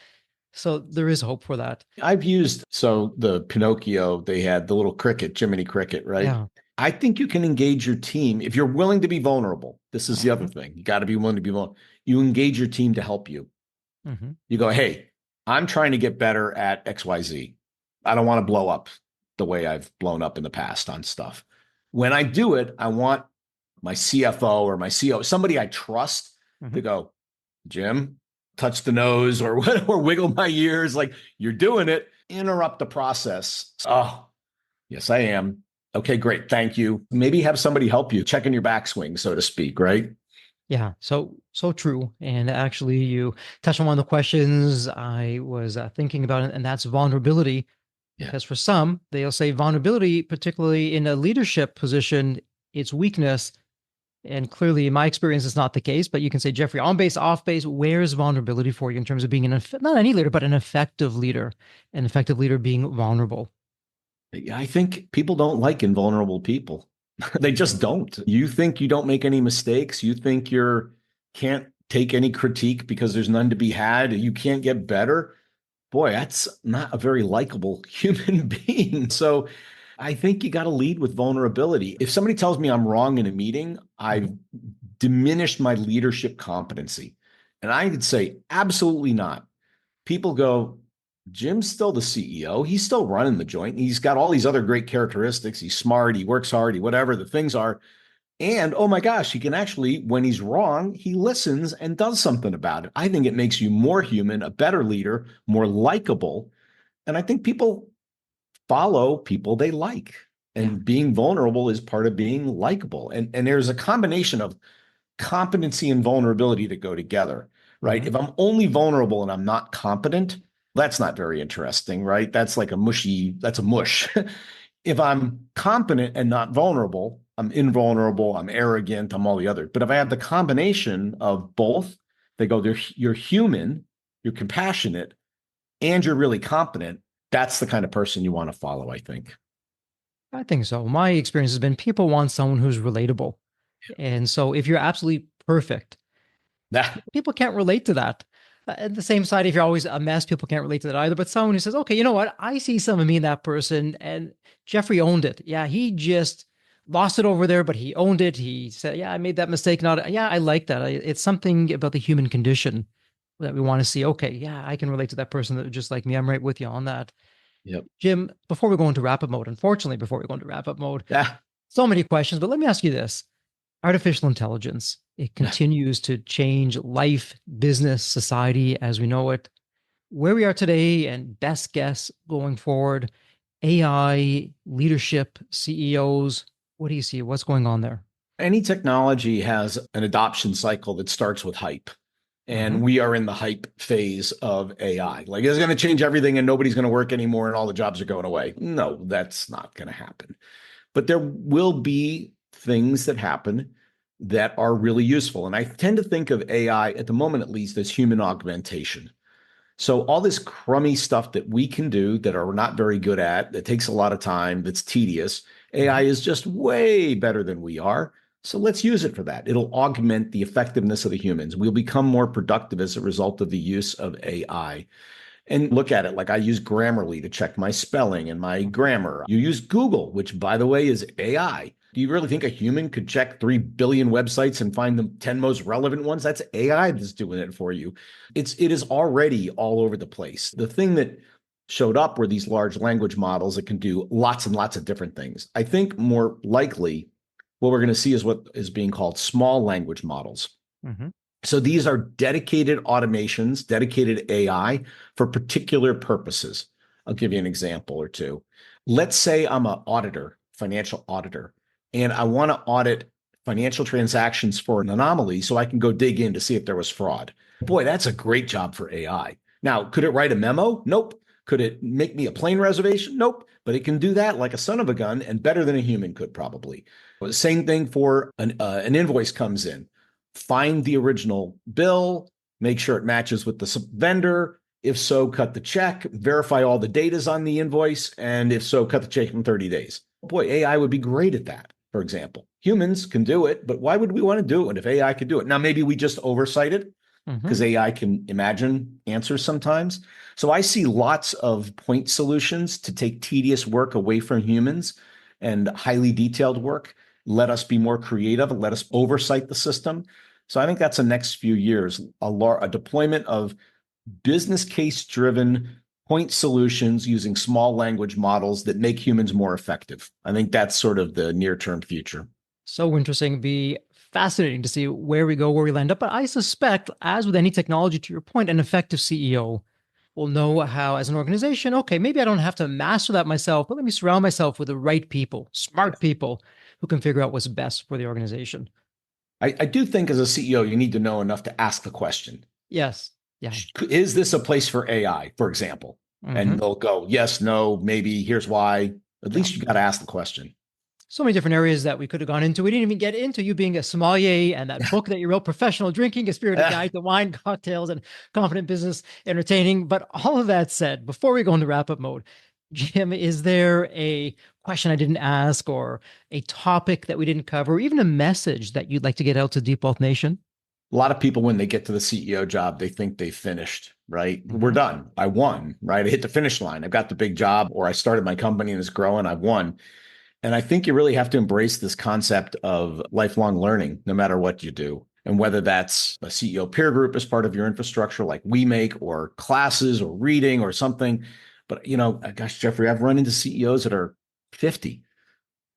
S1: So there is hope for that.
S2: I've used, so the Pinocchio, they had the little cricket, Jiminy Cricket, right?
S1: Yeah.
S2: I think you can engage your team if you're willing to be vulnerable. This is the other
S1: Hmm.
S2: thing. You got to be willing to be vulnerable. You engage your team to help you.
S1: Hmm.
S2: You go, hey, I'm trying to get better at XYZ. I don't want to blow up the way I've blown up in the past on stuff. When I do it, I want my CFO or my CEO, somebody I trust
S1: Hmm.
S2: to go, Jim, touch the nose or or wiggle my ears. Like you're doing it, interrupt the process. Oh, yes, I am. Okay, great. Thank you. Maybe have somebody help you check in your backswing, so to speak, right?
S1: Yeah, so true. And actually, you touched on one of the questions I was thinking about, and that's vulnerability.
S2: Yeah.
S1: Because for some, they'll say vulnerability, particularly in a leadership position, it's weakness. And clearly, in my experience, it's not the case. But you can say, Jeffrey, on base, off base, where's vulnerability for you in terms of being not any leader, but an effective leader, an effective leader being vulnerable.
S2: I think people don't like invulnerable people. They just don't. You think you don't make any mistakes. You think you're can't take any critique because there's none to be had. You can't get better. Boy, that's not a very likable human being. So I think you got to lead with vulnerability. If somebody tells me I'm wrong in a meeting, I've
S1: Mhm.
S2: diminished my leadership competency. And I would say, absolutely not. People go, Jim's still the CEO. He's still running the joint. He's got all these other great characteristics. He's smart. He works hard. He whatever the things are. And oh my gosh, he can actually, when he's wrong, he listens and does something about it. I think it makes you more human, a better leader, more likable. And I think people follow people they like.
S1: Yeah.
S2: And being vulnerable is part of being likable. And there's a combination of competency and vulnerability that go together, right?
S1: Hmm.
S2: If I'm only vulnerable and I'm not competent, that's not very interesting, right? That's like that's a mush. If I'm competent and not vulnerable, I'm invulnerable, I'm arrogant, I'm all the other. But if I have the combination of both, they go, you're human, you're compassionate, and you're really competent. That's the kind of person you want to follow, I think.
S1: I think so. My experience has been people want someone who's relatable. And so if you're absolutely perfect,
S2: That,
S1: people can't relate to that. At the same side, if you're always a mess, people can't relate to that either. But someone who says, okay, you know what? I see some of me in that person, and Jeffrey owned it. Yeah, he just lost it over there, but he owned it. He said, yeah, I made that mistake. Not, yeah, I like that. It's something about the human condition that we want to see. Okay, yeah, I can relate to that person that just like me. I'm right with you on that.
S2: yep.
S1: Jim, before we go into wrap up mode, unfortunately, before we go into wrap up mode,
S2: Yeah.
S1: so many questions, but let me ask you this. Artificial intelligence, it continues to change life, business, society as we know it. Where we are today and best guess going forward, AI, leadership, CEOs, what do you see? What's going on there?
S2: Any technology has an adoption cycle that starts with hype.
S1: Hmm.
S2: And we are in the hype phase of AI. Like it's going to change everything and nobody's going to work anymore and all the jobs are going away. No, that's not going to happen. But there will be things that happen that are really useful. And I tend to think of AI at the moment, at least, as human augmentation. So all this crummy stuff that we can do that are not very good at, that takes a lot of time, that's tedious, AI
S1: Hmm.
S2: is just way better than we are. So let's use it for that. It'll augment the effectiveness of the humans. We'll become more productive as a result of the use of AI. And look at it like I use Grammarly to check my spelling and my grammar. You use Google, which, by the way, is AI. Do you really think a human could check 3 billion websites and find the 10 most relevant ones? That's AI that's doing it for you. It is already all over the place. The thing that showed up were these large language models that can do lots and lots of different things. I think more likely what we're going to see is what is being called small language models.
S1: Mm-hmm.
S2: So these are dedicated automations, dedicated AI for particular purposes. I'll give you an example or two. Let's say I'm an auditor, financial auditor, and I want to audit financial transactions for an anomaly so I can go dig in to see if there was fraud. Boy, that's a great job for AI. Now, could it write a memo? Nope. Could it make me a plane reservation? Nope. But it can do that like a son of a gun and better than a human could probably. Same thing for an invoice comes in. Find the original bill, make sure it matches with the vendor. If so, cut the check, verify all the data's on the invoice, and if so, cut the check in 30 days. Boy, AI would be great at that, for example. Humans can do it, but why would we want to do it if AI could do it? Now, maybe we just oversight it because AI can imagine answers sometimes. So I see lots of point solutions to take tedious work away from humans and highly detailed work. Let us be more creative and let us oversight the system. So I think that's the next few years, a deployment of business case driven point solutions using small language models that make humans more effective. I think that's sort of the near term future.
S1: So interesting. Be fascinating to see where we go, where we land up. But I suspect, as with any technology, to your point, an effective CEO will know how, as an organization, okay, maybe I don't have to master that myself, but let me surround myself with the right people, smart people who can figure out what's best for the organization.
S2: I do think as a CEO, you need to know enough to ask the question.
S1: Yes. Yeah.
S2: Is this a place for AI, for example? And they'll go, yes, no, maybe, here's why. At least you got to ask the question.
S1: So many different areas that we could have gone into. We didn't even get into you being a sommelier and that book that you wrote, Professional Drinking, A Spirited Guide to Wine, Cocktails, and Confident Business Entertaining. But all of that said, before we go into wrap-up mode, Jim, is there a question I didn't ask or a topic that we didn't cover, or even a message that you'd like to get out to Deep Wealth Nation?
S2: A lot of people, when they get to the CEO job, they think they finished, right? We're done. I won, right? I hit the finish line. I've got the big job, or I started my company and it's growing. I've won. And I think you really have to embrace this concept of lifelong learning, no matter what you do. And whether that's a CEO peer group as part of your infrastructure, like we make, or classes or reading or something. But, gosh, Jeffrey, I've run into CEOs that are 50.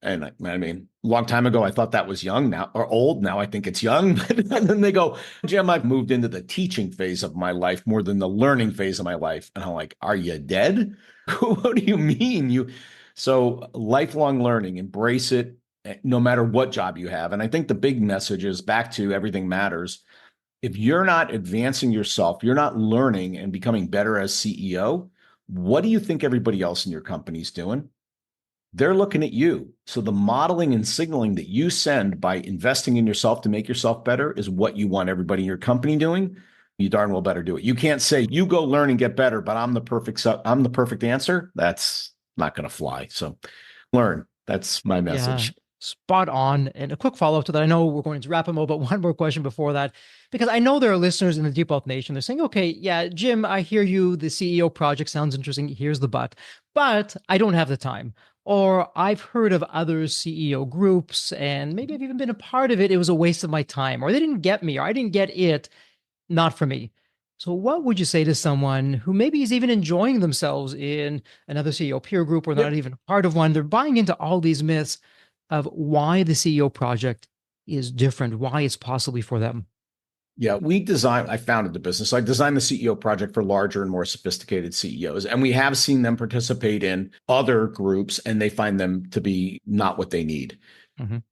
S2: And I mean, a long time ago, I thought that was young now or old. Now I think it's young. And then they go, Jim, I've moved into the teaching phase of my life more than the learning phase of my life. And I'm like, are you dead? What do you mean? So lifelong learning, embrace it no matter what job you have. And I think the big message is back to everything matters. If you're not advancing yourself, you're not learning and becoming better as CEO, what do you think everybody else in your company is doing? They're looking at you. So the modeling and signaling that you send by investing in yourself to make yourself better is what you want everybody in your company doing. You darn well better do it. You can't say you go learn and get better, but I'm the perfect answer. That's not going to fly. So learn. That's my message.
S1: Yeah, spot on. And a quick follow-up to that. I know we're going to wrap them up, but one more question before that, because I know there are listeners in the Deep Wealth Nation. They're saying, okay, yeah, Jim, I hear you. The CEO project sounds interesting. Here's the but I don't have the time. Or I've heard of other CEO groups and maybe I've even been a part of it. It was a waste of my time, or they didn't get me, or I didn't get it. Not for me. So what would you say to someone who maybe is even enjoying themselves in another CEO peer group or not
S2: Yep.
S1: even part of one? They're buying into all these myths of why the CEO project is different, why it's possibly for them.
S2: Yeah, I founded the business. I designed the CEO project for larger and more sophisticated CEOs. And we have seen them participate in other groups and they find them to be not what they need.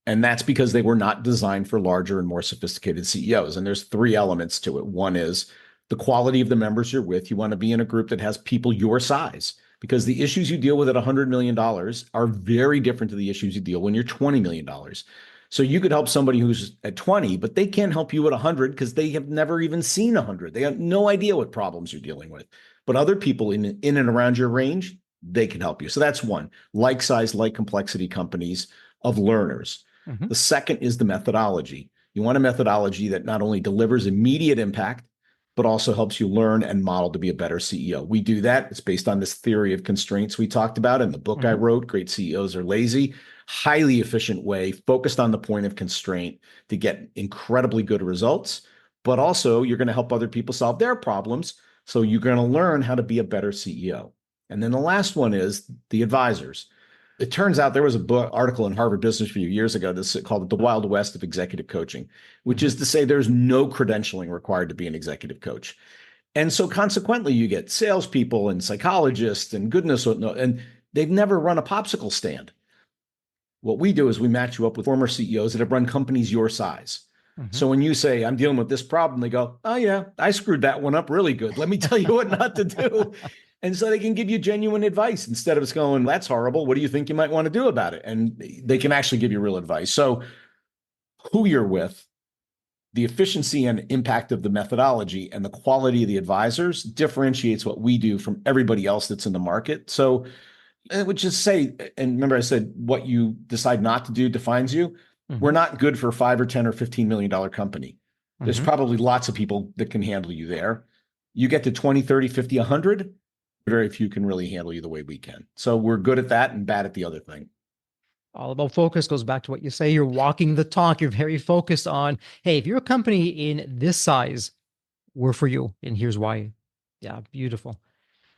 S2: And that's because they were not designed for larger and more sophisticated CEOs. And there's 3 elements to it. One is the quality of the members you're with. You want to be in a group that has people your size, because the issues you deal with at $100 million are very different to the issues you deal when you're $20 million. So you could help somebody who's at 20, but they can't help you at 100 because they have never even seen 100. They have no idea what problems you're dealing with. But other people in and around your range, they can help you. So that's one. Like size, like complexity companies of learners.
S1: Mhm.
S2: The second is the methodology. You want a methodology that not only delivers immediate impact, but also helps you learn and model to be a better CEO. We do that. It's based on this theory of constraints we talked about in the book I
S1: Mhm.
S2: wrote, Great CEOs Are Lazy. Highly efficient way, focused on the point of constraint to get incredibly good results. But also, you're going to help other people solve their problems. So you're going to learn how to be a better CEO. And then the last one is the advisors. It turns out there was a book article in Harvard Business Review years ago that's called The Wild West of Executive Coaching, which
S1: Mhm.
S2: is to say there's no credentialing required to be an executive coach. And so consequently, you get salespeople and psychologists and goodness, and they've never run a popsicle stand. What we do is we match you up with former CEOs that have run companies your size.
S1: Mhm.
S2: So when you say, I'm dealing with this problem, they go, oh, yeah, I screwed that one up really good. Let me tell you what not to do. And so they can give you genuine advice instead of just going, that's horrible. What do you think you might want to do about it? And they can actually give you real advice. So who you're with, the efficiency and impact of the methodology, and the quality of the advisors differentiates what we do from everybody else that's in the market. So I would just say, and remember I said, what you decide not to do defines you. We're
S1: Mhm.
S2: not good for a 5 or 10 or $15 million company. There's
S1: Mhm.
S2: probably lots of people that can handle you there. You get to 20, 30, 50, 100, very few can really handle you the way we can. So we're good at that and bad at the other thing.
S1: All about focus goes back to what you say. You're walking the talk. You're very focused on, hey, if you're a company in this size, we're for you. And here's why. Yeah, beautiful.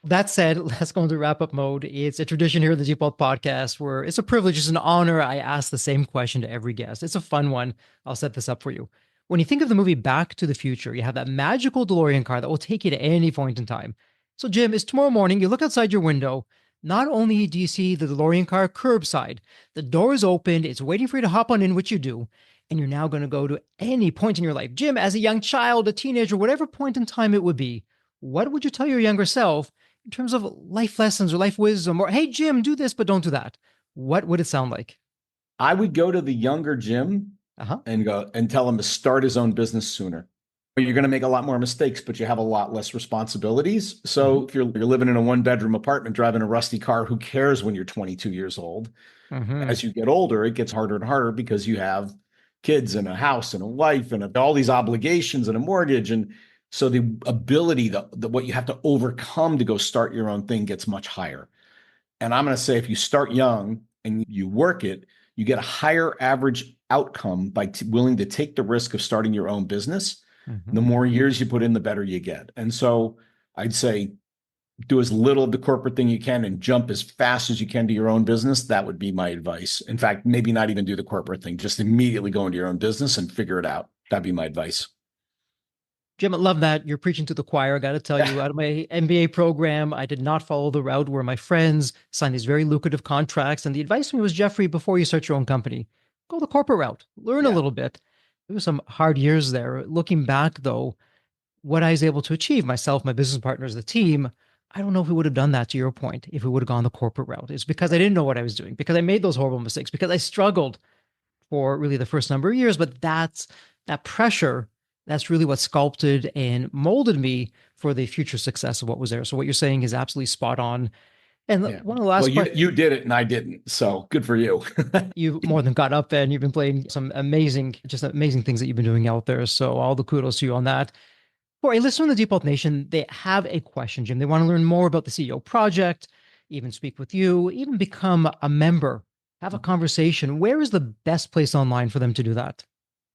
S1: That said, let's go into wrap up mode. It's a tradition here at the Default Podcast where it's a privilege, it's an honor. I ask the same question to every guest. It's a fun one. I'll set this up for you. When you think of the movie Back to the Future, you have that magical DeLorean car that will take you to any point in time. So, Jim, it's tomorrow morning. You look outside your window. Not only do you see the DeLorean car curbside, the door is opened, it's waiting for you to hop on in, which you do. And you're now going to go to any point in your life. Jim, as a young child, a teenager, whatever point in time it would be, what would you tell your younger self in terms of life lessons or life wisdom, or hey, Jim, do this, but don't do that? What would it sound like?
S2: I would go to the younger Jim
S1: Uh huh.
S2: and go and tell him to start his own business sooner. You're going to make a lot more mistakes, but you have a lot less responsibilities.
S1: Mm-hmm.
S2: So if you're living in a one-bedroom apartment, driving a rusty car, who cares when you're 22 years old?
S1: Mm-hmm.
S2: As you get older, it gets harder and harder because you have kids and a house and a wife and all these obligations and a mortgage. And so the ability, what you have to overcome to go start your own thing gets much higher. And I'm going to say if you start young and you work it, you get a higher average outcome by willing to take the risk of starting your own business.
S1: Mm-hmm.
S2: The more years you put in, the better you get. And so I'd say do as little of the corporate thing you can and jump as fast as you can to your own business. That would be my advice. In fact, maybe not even do the corporate thing, just immediately go into your own business and figure it out. That'd be my advice.
S1: Jim, I love that. You're preaching to the choir. I got to tell you, out of my MBA program, I did not follow the route where my friends signed these very lucrative contracts. And the advice to me was, Jeffrey, before you start your own company, go the corporate route, learn a
S2: Yeah.
S1: little bit. There was some hard years there. Looking back, though, what I was able to achieve, myself, my business partners, the team, I don't know if we would have done that, to your point, if we would have gone the corporate route. It's because I
S2: Right.
S1: didn't know what I was doing, because I made those horrible mistakes, because I struggled for really the first number of years. But that's that pressure. That's really what sculpted and molded me for the future success of what was there. So what you're saying is absolutely spot on. And
S2: Yeah.
S1: one of the
S2: Well,
S1: last
S2: you
S1: questions,
S2: did it and I didn't. So good for you.
S1: you more than got up and you've been playing some amazing, just amazing things that you've been doing out there. So all the kudos to you on that. For a listener in the Deep Wealth Nation, they have a question, Jim. They want to learn more about the CEO project, even speak with you, even become a member, have a conversation. Where is the best place online for them to do that?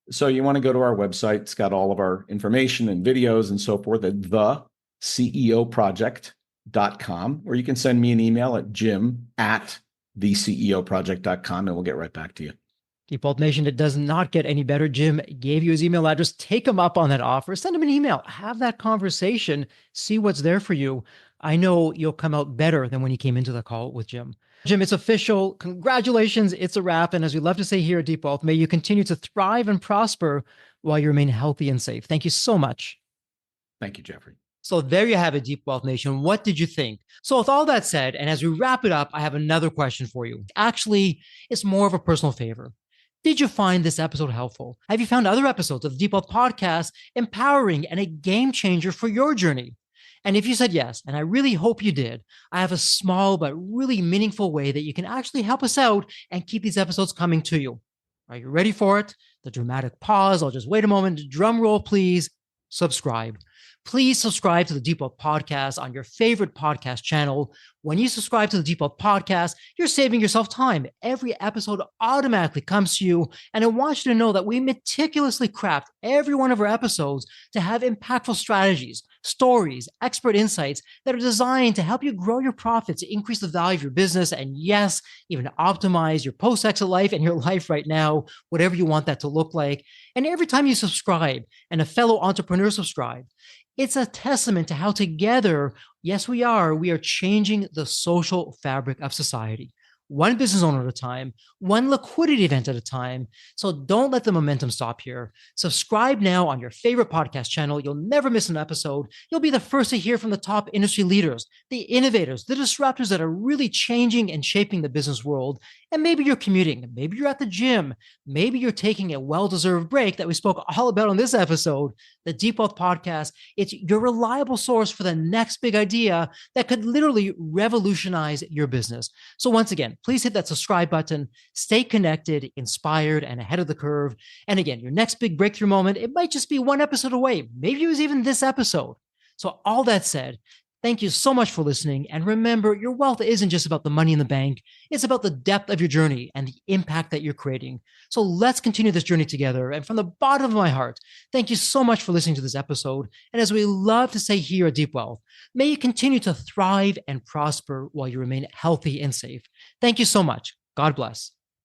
S2: So you want to go to our website. It's got all of our information and videos and so forth at theceoproject.com, or you can send me an email at jim@theceoproject.com and we'll get right back to you.
S1: Default Nation, it does not get any better. Jim gave you his email address. Take him up on that offer. Send him an email. Have that conversation. See what's there for you. I know you'll come out better than when you came into the call with Jim. Jim, it's official. Congratulations. It's a wrap. And as we love to say here at Deep Wealth, may you continue to thrive and prosper while you remain healthy and safe. Thank you so much.
S2: Thank you, Jeffrey.
S1: So there you have it, Deep Wealth Nation. What did you think? So with all that said, and as we wrap it up, I have another question for you. Actually, it's more of a personal favor. Did you find this episode helpful? Have you found other episodes of the Deep Wealth Podcast empowering and a game changer for your journey? And if you said yes, and I really hope you did, I have a small but really meaningful way that you can actually help us out and keep these episodes coming to you. Are you ready for it? The dramatic pause. I'll just wait a moment. Drum roll, please. Subscribe. Please subscribe to the Deep Wealth Podcast on your favorite podcast channel. When you subscribe to the Deep Wealth Podcast, you're saving yourself time. Every episode automatically comes to you. And I want you to know that we meticulously craft every one of our episodes to have impactful strategies, stories, expert insights that are designed to help you grow your profits, increase the value of your business, and yes, even optimize your post-exit life and your life right now, whatever you want that to look like. And every time you subscribe and a fellow entrepreneur subscribe, it's a testament to how together, yes, we are changing the social fabric of society. One business owner at a time, one liquidity event at a time. So don't let the momentum stop here. Subscribe now on your favorite podcast channel. You'll never miss an episode. You'll be the first to hear from the top industry leaders, the innovators, the disruptors that are really changing and shaping the business world. And maybe you're commuting, maybe you're at the gym, maybe you're taking a well-deserved break that we spoke all about on this episode. The Deep Wealth Podcast, it's your reliable source for the next big idea that could literally revolutionize your business. So once again, please hit that subscribe button, stay connected, inspired, and ahead of the curve. And again, your next big breakthrough moment, it might just be one episode away. Maybe it was even this episode. So all that said, thank you so much for listening. And remember, your wealth isn't just about the money in the bank. It's about the depth of your journey and the impact that you're creating. So let's continue this journey together. And from the bottom of my heart, thank you so much for listening to this episode. And as we love to say here at Deep Wealth, may you continue to thrive and prosper while you remain healthy and safe. Thank you so much. God bless.